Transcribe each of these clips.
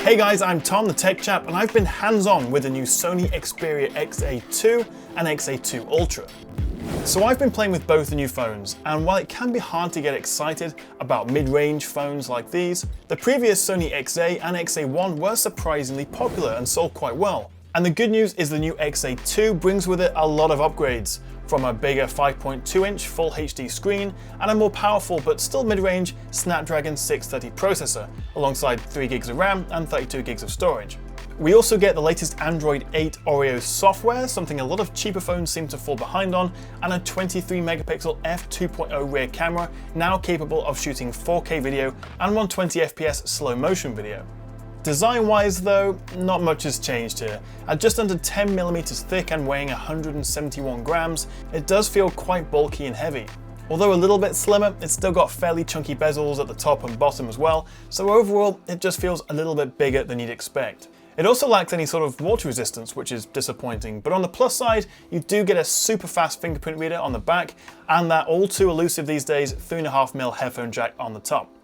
Hey guys, I'm Tom, the Tech Chap, and I've been hands-on with the new Sony Xperia XA2 and XA2 Ultra. So I've been playing with both the new phones, and while it can be hard to get excited about mid-range phones like these, the previous Sony XA and XA1 were surprisingly popular and sold quite well. And the good news is the new XA2 brings with it a lot of upgrades, from a bigger 5.2-inch Full HD screen and a more powerful but still mid-range Snapdragon 630 processor, alongside 3GB of RAM and 32GB of storage. We also get the latest Android 8 Oreo software, something a lot of cheaper phones seem to fall behind on, and a 23MP f2.0 rear camera, now capable of shooting 4K video and 120fps slow motion video. Design-wise though, not much has changed here. At just under 10mm thick and weighing 171 grams, it does feel quite bulky and heavy. Although a little bit slimmer, it's still got fairly chunky bezels at the top and bottom as well, so overall it just feels a little bit bigger than you'd expect. It also lacks any sort of water resistance, which is disappointing, but on the plus side, you do get a super fast fingerprint reader on the back, and that all too elusive these days 3.5mm headphone jack on the top.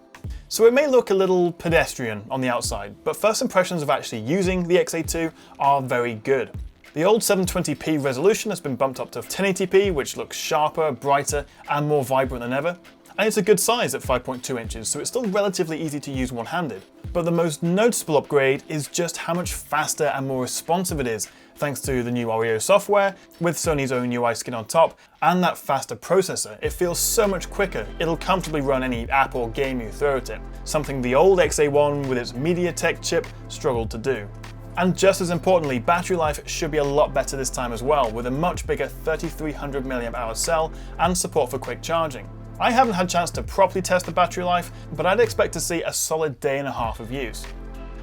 So it may look a little pedestrian on the outside, but first impressions of actually using the XA2 are very good. The old 720p resolution has been bumped up to 1080p, which looks sharper, brighter, and more vibrant than ever. And it's a good size at 5.2 inches, so it's still relatively easy to use one-handed. But the most noticeable upgrade is just how much faster and more responsive it is, thanks to the new Oreo software, with Sony's own UI skin on top, and that faster processor. It feels so much quicker, it'll comfortably run any app or game you throw at it, something the old XA1 with its MediaTek chip struggled to do. And just as importantly, battery life should be a lot better this time as well, with a much bigger 3300mAh cell and support for quick charging. I haven't had a chance to properly test the battery life, but I'd expect to see a solid day and a half of use.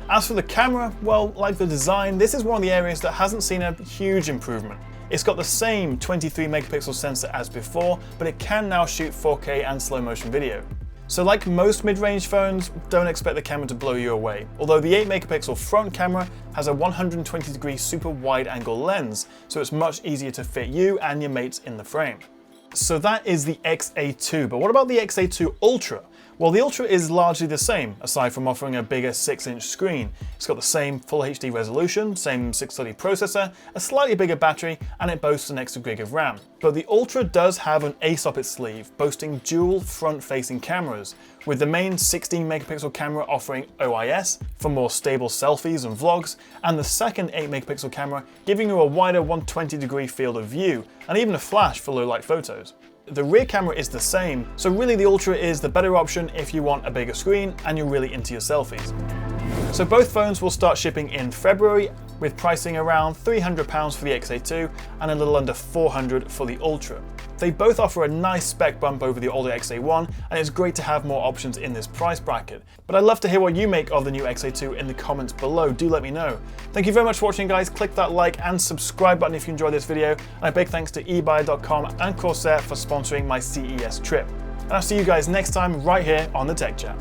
As for the camera, well, like the design, this is one of the areas that hasn't seen a huge improvement. It's got the same 23MP sensor as before, but it can now shoot 4K and slow motion video. So like most mid-range phones, don't expect the camera to blow you away, although the 8MP front camera has a 120° super wide angle lens, so it's much easier to fit you and your mates in the frame. So that is the XA2, but what about the XA2 Ultra? Well, the Ultra is largely the same, aside from offering a bigger 6-inch screen. It's got the same Full HD resolution, same 630 processor, a slightly bigger battery, and it boasts an extra gig of RAM. But the Ultra does have an ace up its sleeve, boasting dual front-facing cameras, with the main 16MP camera offering OIS for more stable selfies and vlogs, and the second 8MP camera giving you a wider 120° field of view, and even a flash for low-light photos. The rear camera is the same, so really the Ultra is the better option if you want a bigger screen and you're really into your selfies. So both phones will start shipping in February, with pricing around £300 for the XA2 and a little under $400 for the Ultra. They both offer a nice spec bump over the older XA1, and it's great to have more options in this price bracket. But I'd love to hear what you make of the new XA2 in the comments below. Do let me know. Thank you very much for watching, guys. Click that like and subscribe button if you enjoyed this video. And a big thanks to eBuyer.com and Corsair for sponsoring my CES trip. And I'll see you guys next time right here on the Tech Chat.